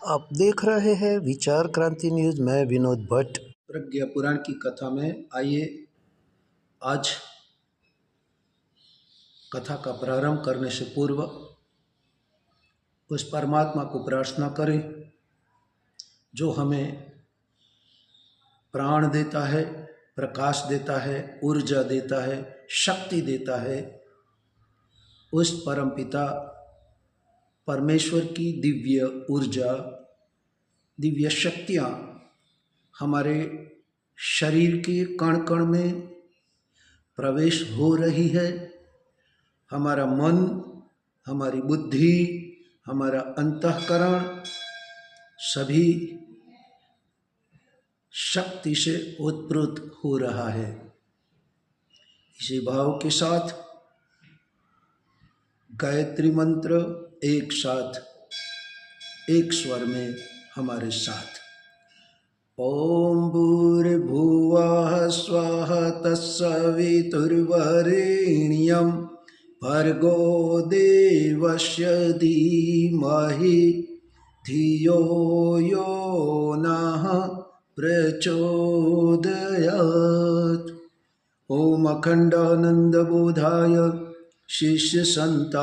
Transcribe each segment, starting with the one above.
आप देख रहे हैं विचार क्रांति न्यूज। मैं विनोद भट्ट। प्रज्ञा पुराण की कथा में आइए आज कथा का प्रारंभ करने से पूर्व उस परमात्मा को प्रार्थना करें जो हमें प्राण देता है, प्रकाश देता है, ऊर्जा देता है, शक्ति देता है। उस परमपिता परमेश्वर की दिव्य ऊर्जा, दिव्य शक्तियाँ हमारे शरीर के कण कण में प्रवेश हो रही है। हमारा मन, हमारी बुद्धि, हमारा अंतःकरण सभी शक्ति से ओतप्रोत हो रहा है। इसी भाव के साथ गायत्री मंत्र एक साथ एक स्वर में हमारे साथ। ओम भूर्भुवः स्वः तत्सवितुर्वरेण्यं भर्गो देवस्य धीमहि धियो यो नः प्रचोदयात्। ओम अखंडानंदबोधाय शिष्यसंतापहारिणे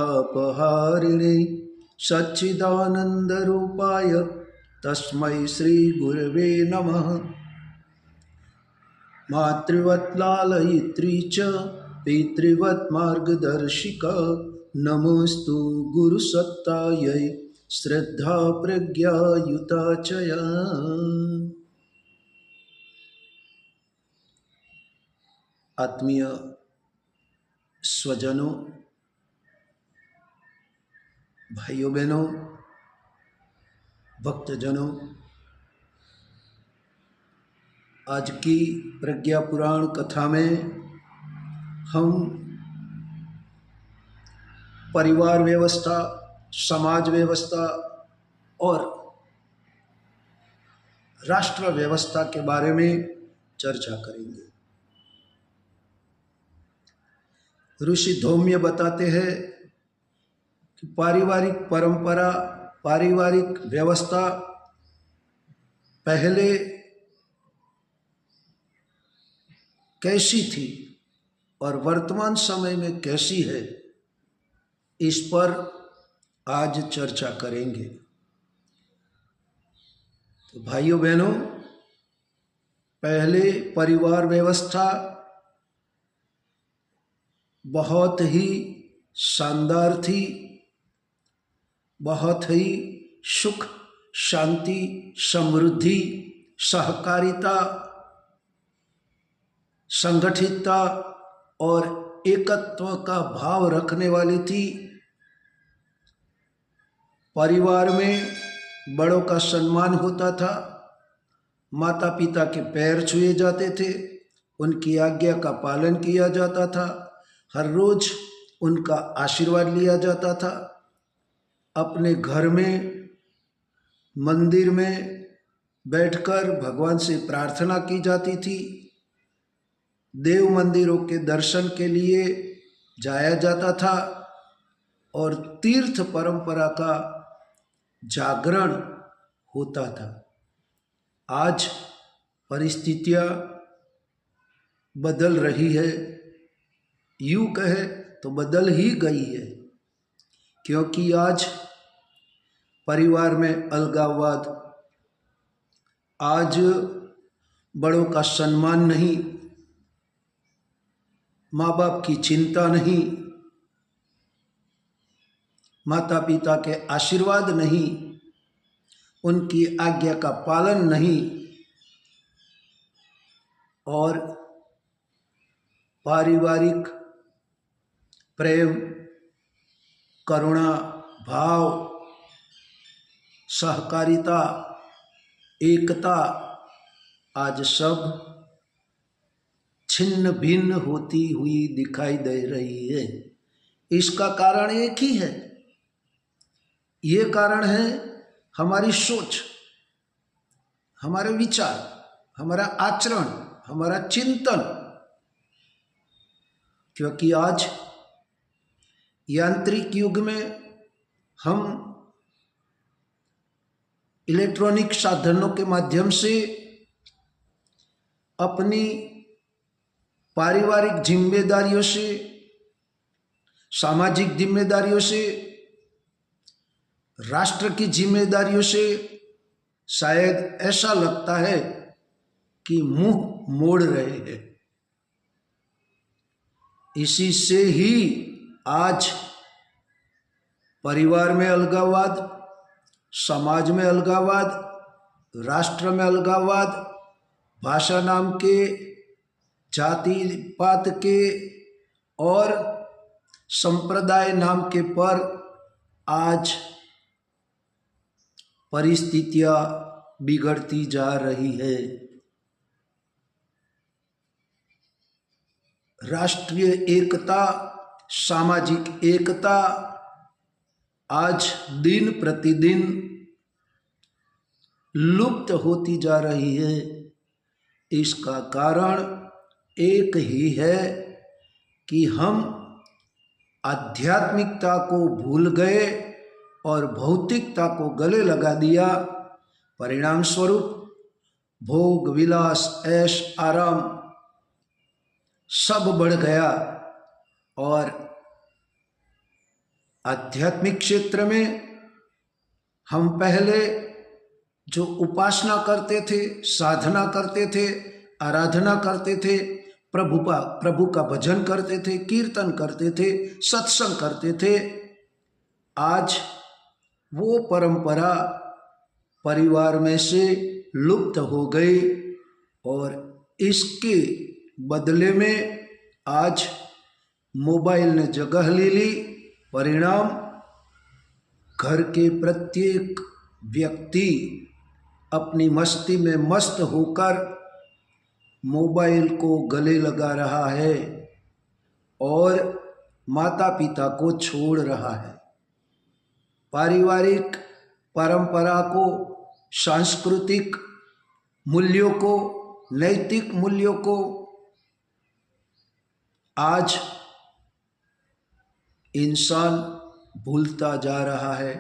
सच्चिदानंदरूपाय तस्मै श्री गुरवे नमः। मातृवत् लालयित्री च पितृवत् मार्गदर्शिका नमोस्तु गुरुसत्तायै श्रद्धा प्रज्ञायुता च या। आत्मीय स्वजनों, भाइयों बहनों, भक्तजनों, आज की प्रज्ञा पुराण कथा में हम परिवार व्यवस्था, समाज व्यवस्था और राष्ट्र व्यवस्था के बारे में चर्चा करेंगे। ऋषि धौम्य बताते हैं कि पारिवारिक परंपरा, पारिवारिक व्यवस्था पहले कैसी थी और वर्तमान समय में कैसी है, इस पर आज चर्चा करेंगे। तो भाइयों बहनों, पहले परिवार व्यवस्था बहुत ही शानदार थी, बहुत ही सुख, शांति, समृद्धि, सहकारिता, संगठितता और एकत्व का भाव रखने वाली थी। परिवार में बड़ों का सम्मान होता था, माता पिता के पैर छुए जाते थे, उनकी आज्ञा का पालन किया जाता था, हर रोज उनका आशीर्वाद लिया जाता था। अपने घर में, मंदिर में बैठकर भगवान से प्रार्थना की जाती थी। देव मंदिरों के दर्शन के लिए जाया जाता था और तीर्थ परंपरा का जागरण होता था। आज परिस्थितियां बदल रही है, यूं कहे तो बदल ही गई है, क्योंकि आज परिवार में अलगाववाद, आज बड़ों का सम्मान नहीं, माँ बाप की चिंता नहीं, माता पिता के आशीर्वाद नहीं, उनकी आज्ञा का पालन नहीं और पारिवारिक प्रेम, करुणा भाव, सहकारिता, एकता आज सब छिन्न भिन्न होती हुई दिखाई दे रही है। इसका कारण एक ही है, ये कारण है हमारी सोच, हमारे विचार, हमारा आचरण, हमारा चिंतन। क्योंकि आज यांत्रिक युग में हम इलेक्ट्रॉनिक साधनों के माध्यम से अपनी पारिवारिक जिम्मेदारियों से, सामाजिक जिम्मेदारियों से, राष्ट्र की जिम्मेदारियों से शायद ऐसा लगता है कि मुंह मोड़ रहे हैं। इसी से ही आज परिवार में अलगाववाद, समाज में अलगाववाद, राष्ट्र में अलगाववाद, भाषा नाम के, जाति पात के और संप्रदाय नाम के पर आज परिस्थितियां बिगड़ती जा रही है। राष्ट्रीय एकता, सामाजिक एकता आज दिन प्रतिदिन लुप्त होती जा रही है। इसका कारण एक ही है कि हम आध्यात्मिकता को भूल गए और भौतिकता को गले लगा दिया। परिणाम स्वरूप भोग विलास, ऐश आराम सब बढ़ गया और आध्यात्मिक क्षेत्र में हम पहले जो उपासना करते थे, साधना करते थे, आराधना करते थे, प्रभु का भजन करते थे, कीर्तन करते थे, सत्संग करते थे, आज वो परंपरा परिवार में से लुप्त हो गई और इसके बदले में आज मोबाइल ने जगह ले ली। परिणाम घर के प्रत्येक व्यक्ति अपनी मस्ती में मस्त होकर मोबाइल को गले लगा रहा है और माता पिता को छोड़ रहा है। पारिवारिक परंपरा को, सांस्कृतिक मूल्यों को, नैतिक मूल्यों को आज इंसान भूलता जा रहा है।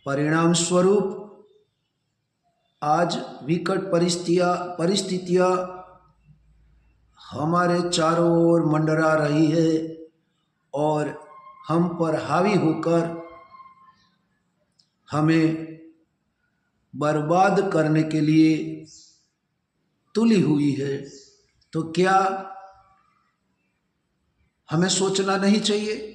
परिणाम स्वरूप आज विकट परिस्थितियां हमारे चारों ओर मंडरा रही है और हम पर हावी होकर हमें बर्बाद करने के लिए तुली हुई है। तो क्या हमें सोचना नहीं चाहिए?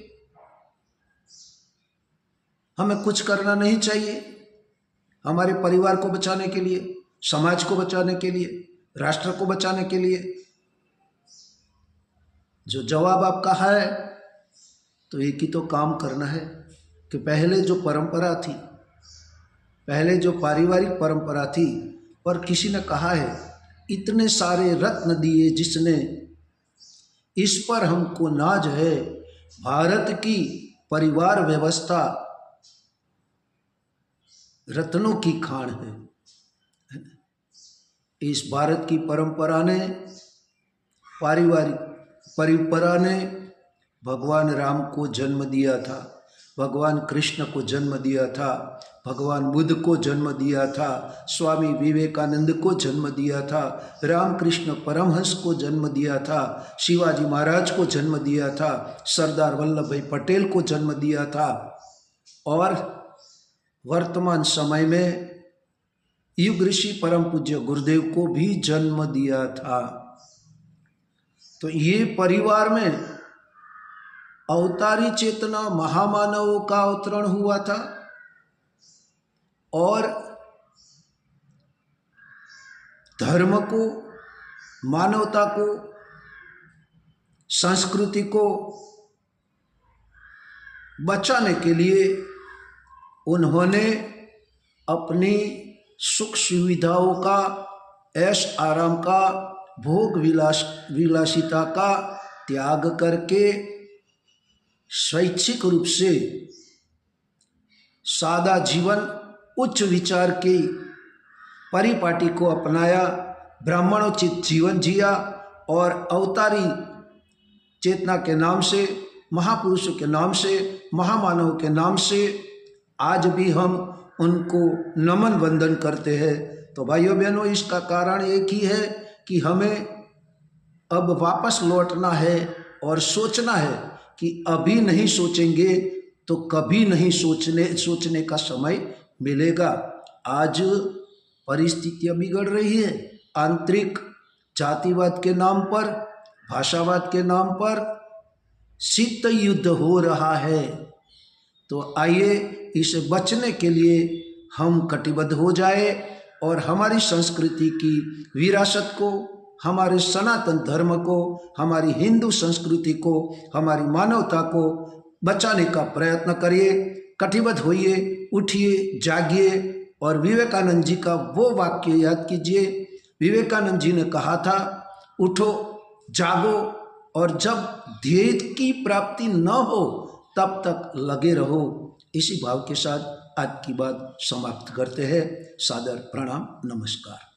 हमें कुछ करना नहीं चाहिए हमारे परिवार को बचाने के लिए, समाज को बचाने के लिए, राष्ट्र को बचाने के लिए? जो जवाब आपका है तो एक ही तो काम करना है कि पहले जो परंपरा थी, पहले जो पारिवारिक परंपरा थी, पर किसी ने कहा है इतने सारे रत्न दिए जिसने, इस पर हमको नाज है। भारत की परिवार व्यवस्था रत्नों की खान है। इस भारत की परंपरा ने, पारिवारिक परंपरा ने भगवान राम को जन्म दिया था, भगवान कृष्ण को जन्म दिया था, भगवान बुद्ध को जन्म दिया था, स्वामी विवेकानंद को जन्म दिया था, रामकृष्ण परमहंस को जन्म दिया था, शिवाजी महाराज को जन्म दिया था, सरदार वल्लभ भाई पटेल को जन्म दिया था और वर्तमान समय में युग ऋषि परम पूज्य गुरुदेव को भी जन्म दिया था। तो ये परिवार में अवतारी चेतना महामानवों का अवतरण हुआ था और धर्म को, मानवता को, संस्कृति को बचाने के लिए उन्होंने अपनी सुख सुविधाओं का, ऐश आराम का, भोग विलासिता का त्याग करके स्वैच्छिक रूप से सादा जीवन, उच्च विचार की परिपाटी को अपनाया, ब्राह्मणोचित जीवन जिया और अवतारी चेतना के नाम से, महापुरुषों के नाम से, महामानव के नाम से आज भी हम उनको नमन वंदन करते हैं। तो भाइयों बहनों, इसका कारण एक ही है कि हमें अब वापस लौटना है और सोचना है कि अभी नहीं सोचेंगे तो कभी नहीं सोचने का समय मिलेगा। आज परिस्थितियां बिगड़ रही है, आंतरिक जातिवाद के नाम पर, भाषावाद के नाम पर शीत युद्ध हो रहा है। तो आइए इसे बचने के लिए हम कटिबद्ध हो जाए और हमारी संस्कृति की विरासत को, हमारे सनातन धर्म को, हमारी हिंदू संस्कृति को, हमारी मानवता को बचाने का प्रयत्न करिए। कटिबद्ध होइए, उठिए, जागिए और विवेकानंद जी का वो वाक्य याद कीजिए। विवेकानंद जी ने कहा था, उठो, जागो और जब ध्येय की प्राप्ति न हो तब तक लगे रहो। इसी भाव के साथ आज की बात समाप्त करते हैं। सादर प्रणाम, नमस्कार।